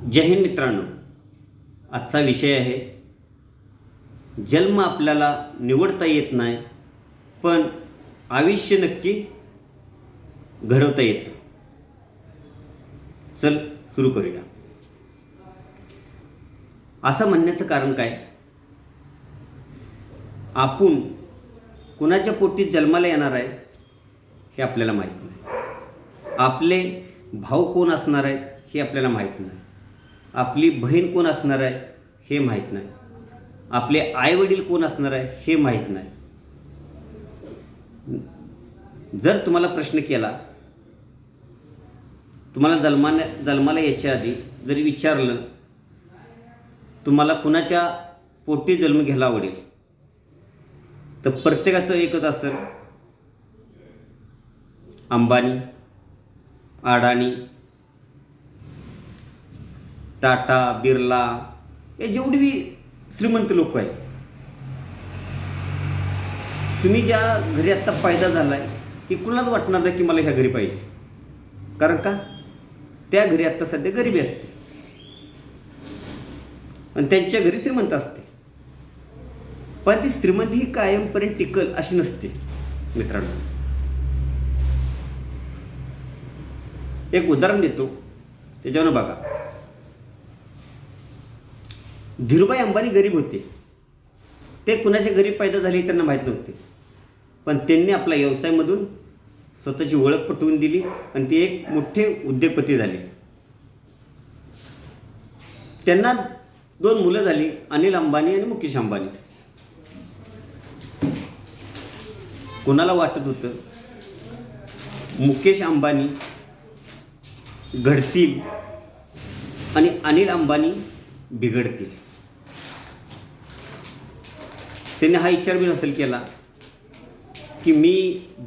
जय हिंद मित्रांनो. आजचा विषय आहे जन्म आपल्याला निवडता येत नाही, पण आयुष्य नक्की घडवता येतं. चल सुरू करूया. असं म्हणण्याचं कारण काय? आपण कुणाच्या पोटी जन्माला येणार आहे हे आपल्याला माहीत नाही. आपले भाऊ कोण असणार आहे हे आपल्याला माहीत नाही. आपली बहीण कोण असणार आहे हे माहीत नाही. आपले आईवडील कोण असणार आहे हे माहीत नाही. जर तुम्हाला प्रश्न केला, तुम्हाला जन्माला यायच्या आधी जरी विचारलं तुम्हाला कुणाच्या पोटी जन्म घ्यायला आवडेल, तर प्रत्येकाचं एकच असेल, अंबानी, अडाणी, टाटा, बिर्ला, हे जेवढी बी श्रीमंत लोक आहेत, तुम्ही ज्या घरी आत्ता पैदा झाला आहे हे कुणालाच वाटणार नाही की मला ह्या घरी पाहिजे. कारण का? त्या घरी आत्ता सध्या गरिबी असते आणि त्यांच्या घरी श्रीमंत असते. पण ती श्रीमंती ही कायमपर्यंत टिकल अशी नसते मित्रांनो. एक उदाहरण देतो, त्याच्यावर बघा. धीरूभाई अंबानी गरीब होते. ते कुणाच्या घरी पैदा झाले त्यांना माहीत नव्हते, पण त्यांनी आपल्या व्यवसायामधून स्वतःची ओळख पटवून दिली आणि ते एक मोठे उद्योगपती झाले. त्यांना 2 मुलं झाली, अनिल अंबानी आणि मुकेश अंबानी. कोणाला वाटत होतं मुकेश अंबानी घडतील आणि अनिल अंबानी बिघडतील. त्यांनी हा विचार बी नसेल केला की मी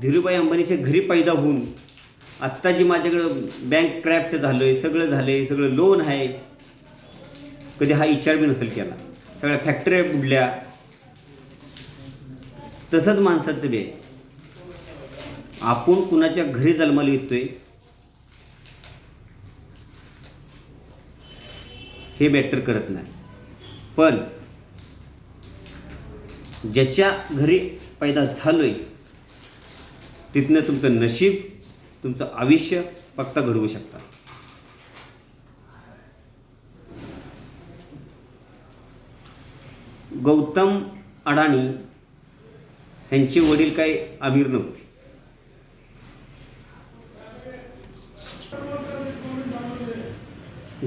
धीरूभाई अंबानीच्या घरी पैदा होऊन आत्ता जी माझ्याकडं बँक क्रॅफ्ट झालं आहे, सगळं झालं आहे, सगळं लोन आहे, कधी हा विचार बी नसेल केला. सगळ्या फॅक्टऱ्या बुडल्या. तसंच माणसाचं बी आहे. आपण कुणाच्या घरी जन्माला येतोय हे मॅटर करत नाही, पण ज्याच्या घरी पैदा झालोय तिथनं तुमचं नशीब, तुमचं आयुष्य फक्त घडवू शकता. गौतम अडाणी यांचे वडील काही अमीर नव्हते.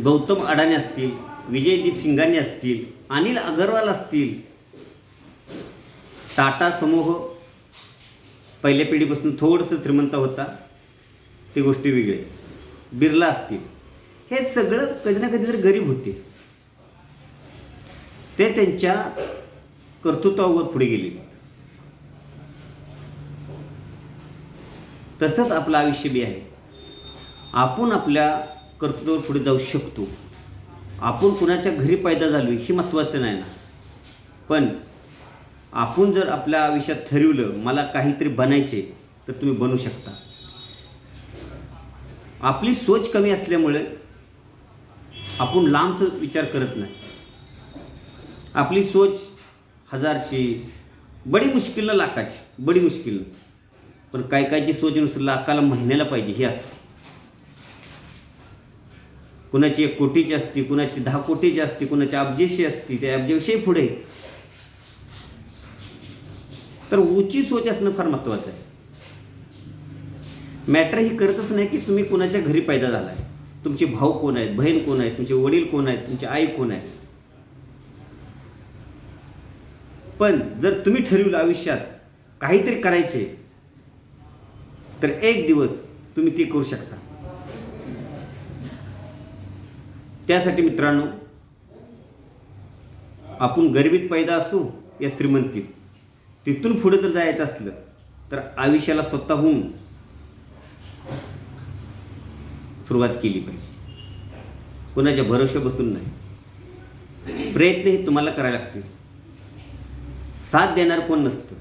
गौतम अडाणी असतील, विजयदीप सिंघानिया असतील, अनिल अगरवाल असतील, टाटा समूह पहिल्या पिढीपासून थोडंसं श्रीमंत होता, ती गोष्टी वेगळी. बिर्ला असतील, हे सगळं कधी ना कधी तर गरीब होते. ते त्यांच्या कर्तृत्वावर पुढे गेले. तसंच आपलं आयुष्य बी आहे. आपण आपल्या कर्तृत्वावर पुढे जाऊ शकतो. आपण कुणाच्या घरी पैदा झालो हे महत्त्वाचं नाही ना, पण आपण जर आपल्या आयुष्यात ठरवलं मला काहीतरी बनायचे, तर तुम्ही बनू शकता. आपली सोच कमी असल्यामुळे आपण लांबचा विचार करत नाही. आपली सोच 1000ची, बडी मुश्किलनं लाखाची, बडी मुश्किलनं. पण कायची सोच नुसतं लाखाला महिन्याला पाहिजे हे असते. कुणाची 1 कोटीची असते, कुणाची 10 कोटीची असते, कुणाची अब्जेशी असते, त्या अब्जेविषयी पुढे. तर उंची सोच असणं फार महत्त्वाचं आहे. मॅटर ही करतच नाही की तुम्ही कुणाच्या घरी पैदा झाला आहे, तुमचे भाऊ कोण आहेत, बहीण कोण आहेत, तुमचे वडील कोण आहेत, तुमची आई कोण आहे. पण जर तुम्ही ठरवलं आयुष्यात काहीतरी करायचे, तर एक दिवस तुम्ही ते करू शकता. त्यासाठी मित्रांनो, आपण गरिबीत पैदा असू या श्रीमंतीत, तिथून पुढे जर जायचं असलं तर आयुष्याला स्वतःहून सुरुवात केली पाहिजे. कोणाच्या भरोश्यावर बसून नाही. प्रयत्न हे तुम्हाला करायला लागतील. साथ देणार कोण नसतं.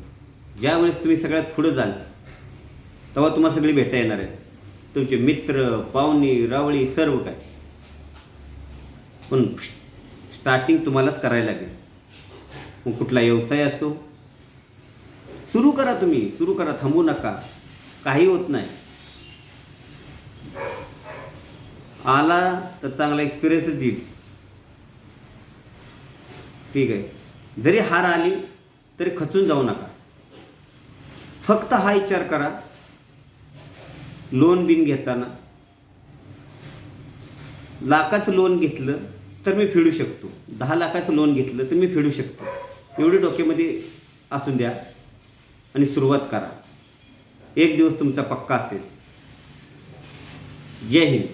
ज्यावेळेस तुम्ही सगळ्यात पुढे जाल तेव्हा तुम्हाला सगळी भेटा येणार आहे. तुमचे मित्र, पाहुणे, रावळी सर्व काय. पण स्टार्टिंग तुम्हालाच करायला लागेल. मग कुठला व्यवसाय असतो, सुरू करा, तुम्ही सुरू करा, थांबू नका. काही होत नाही. आला तर चांगला एक्सपिरियन्सच येईल. ठीक आहे. जरी हार आली तरी खचून जाऊ नका. फक्त हा विचार करा, लोन बिन घेताना लाखाचं लोन घेतलं तर मी फेडू शकतो, 10 लाखाचं लोन घेतलं तर मी फेडू शकतो. एवढी डोक्यामध्ये असून द्या आणि सुरुवात करा. एक दिवस तुमचा पक्का असेल. जय हिंद.